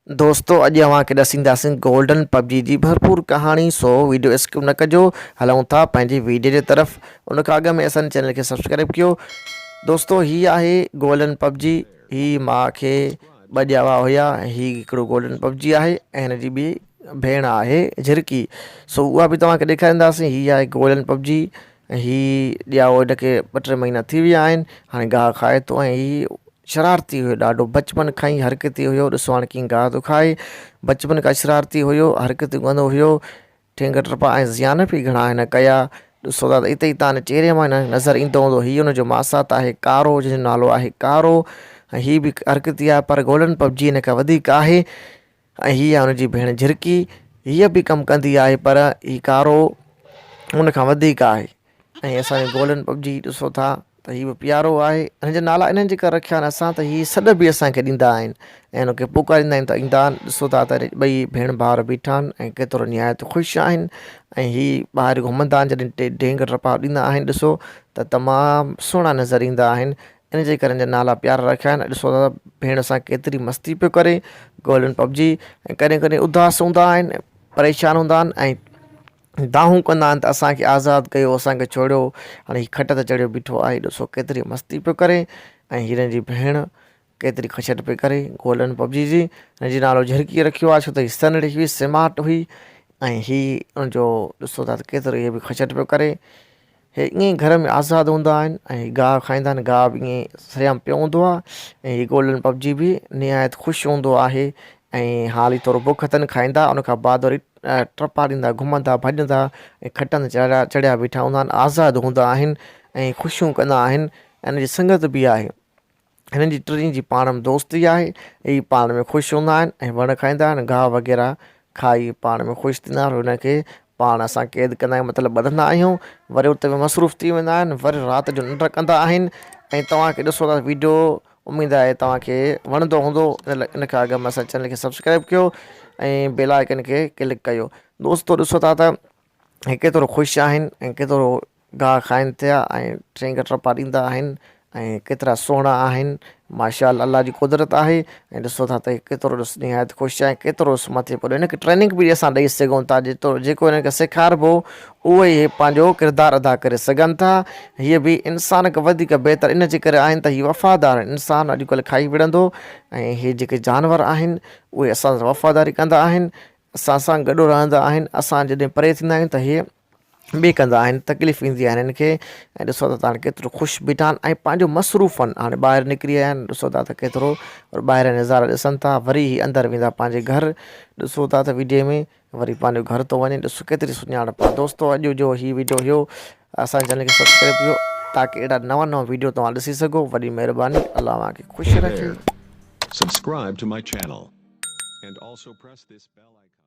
दोस्तों अॼु अव्हांखे ॾसींदासीं गोल्डन पबजी जी भरपूर कहानी। सो वीडियो स्किप न कजो, हलूं था पंहिंजी वीडियो जी तरफ़। उन खां अॻु में असांजे चैनल खे सब्सक्राइब कयो। दोस्तों ही आहे गोल्डन पबजी। ही मां खे ॿ ॼावा हुया। ही हिकिड़ो गोल्डन पबजी आहे ऐं हिन जी ॿी भेण आहे झिरकी। सो उहा बि तव्हांखे ॾेखारींदासीं। ही आहे गोल्डन पबजी। ही ॼावो हिनखे 2-3 महीना थी विया आहिनि। हाणे गाह खाए थो ऐं ही शरारती हुयो ॾाढो। बचपन खां ई हरकती हुयो। ॾिसो हाणे कीअं गाह थो खाए। बचपन खां शरारती हुयो, हरकतियूं कंदो हुयो, ठेंग टपा ऐं ज़ियान बि घणा हिन कया। ॾिसो था त हिते ई तव्हां चेहरे मां नज़र ईंदो हूंदो। हीउ हुनजो मासात आहे कारो, जंहिंजो नालो आहे कारो। ऐं हीअ बि हरकती आहे पर गोल्डन पबजी हिन खां वधीक आहे। ऐं हीअ आहे हुनजी भेण झिरकी। हीअ बि कमु कंदी आहे पर हीउ कारो हुन खां वधीक आहे। ऐं असांजो गोल्डन पबजी ॾिसो था त हीउ बि प्यारो आहे। हिन जा नाला इन्हनि जे करे रखिया आहिनि असां त हीअ सॾ बि असांखे ॾींदा आहिनि ऐं हुनखे पुकारींदा आहिनि त ईंदा आहिनि। ॾिसो था त ॿई भेण भाउर बीठा आहिनि ऐं केतिरो निहायत ख़ुशि आहिनि। ऐं हीअ ॿाहिरि घुमंदा आहिनि जॾहिं ढेंग टपा ॾींदा आहिनि। ॾिसो त तमामु सुहिणा नज़र ईंदा आहिनि। इन जे करे हिन जा नाला प्यारा रखिया आहिनि। ॾिसो था भेण सां केतिरी मस्ती पियो करे गोल्डन पबजी। ऐं कॾहिं कॾहिं उदास हूंदा आहिनि, परेशान हूंदा आहिनि ऐं दाहूं कंदा आहिनि त असांखे आज़ादु कयो, असांखे छोड़ियो। हाणे हीउ खट ते चढ़ियो बीठो आहे। ॾिसो केतिरी मस्ती पियो करे। ऐं हिन जी भेण केतिरी खछट पई करे गोल्डन पबजी जी। हिनजो नालो झिरकी रखियो आहे छो त हीअ सन्हड़ी हुई, स्मार्ट हुई। ऐं हीअ हुनजो ॾिसो था त केतिरो हीअ बि खछट पियो करे। हे ईअं ई घर में आज़ादु हूंदा आहिनि ऐं गाह खाईंदा आहिनि। गाह बि ईअं सरियाम पियो हूंदो आहे। ऐं हीअ गोल्डन पबजी बि निहायत ख़ुशि हूंदो आहे। ऐं हाली थोरो बुख अथनि, खाईंदा, उनखां बाद वरी टपा ॾींदा, घुमंदा, भॼंदा ऐं खटनि ते चढ़िया बीठा हूंदा आहिनि, आज़ादु हूंदा आहिनि ऐं ख़ुशियूं कंदा आहिनि। ऐं हिन जी संगत बि आहे। हिननि जी टिनी जी पाण में दोस्ती आहे। हीअ पाण में ख़ुशि हूंदा आहिनि ऐं वण खाईंदा आहिनि, गाह वग़ैरह खाई पाण में ख़ुशि थींदा आहिनि। हुनखे पाण असां क़ैद कंदा आहियूं, मतिलबु ॿधंदा आहियूं। वरी उते मसरूफ़ थी वेंदा आहिनि। वरी राति जो निंड कंदा आहिनि। ऐं तव्हांखे ॾिसो था वीडियो, उमेदु आहे तव्हांखे वणंदो हूंदो। इन खां अॻु में असां चैनल खे सब्सक्राइब कयो ऐं बेल आइकन खे क्लिक कयो। दोस्तो ॾिसो था त हे केतिरो ख़ुशि आहिनि ऐं केतिरो गाह खाइनि था ऐं ठेंग टपा ॾींदा आहिनि ऐं केतिरा सुहिणा आहिनि। माशाअल्लाह, अल्लाह जी कुदरत आहे। ऐं ॾिसो था त केतिरो निहायत ख़ुशि आहे, केतिरो मथे पियो। हिनखे ट्रेनिंग बि असां ॾेई सघूं था। जेको हिनखे सेखारिबो उहो ई पंहिंजो किरदारु अदा करे सघनि था। हीअ बि इंसान खां वधीक बहितर इन जे करे आहिनि त हीअ वफ़ादार आहिनि। इंसानु अॼुकल्ह खाई विढ़ंदो ऐं हीअ जेके जानवर आहिनि उहे असां सां वफ़ादारी कंदा आहिनि, असां सां गॾु रहंदा आहिनि। असां जॾहिं परे थींदा आहियूं त हीअ ॿिए कंदा आहिनि, तकलीफ़ ईंदी आहे हिननि खे। ऐं ॾिसो था तव्हां केतिरो ख़ुशि बीठा आहिनि ऐं पंहिंजो मसरूफ़ आहिनि। हाणे ॿाहिरि निकिरी आया आहिनि। ॾिसो था त केतिरो ॿाहिरि नज़ारा ॾिसनि था। वरी ही अंदरि वेंदा पंहिंजे घर। ॾिसो था त वीडियो में वरी पंहिंजो घर थो वञे। ॾिसो केतिरी सुञाणप आहे। दोस्तो अॼु जो हीउ वीडियो हुयो। असांजे चैनल खे सब्सक्राइब कयो ताकी अहिड़ा नवां नवां वीडियो तव्हां ॾिसी सघो। वॾी महिरबानी। अल्लाह तव्हांखे ख़ुशि Hey रखे। there. Subscribe to my channel and also press this bell icon.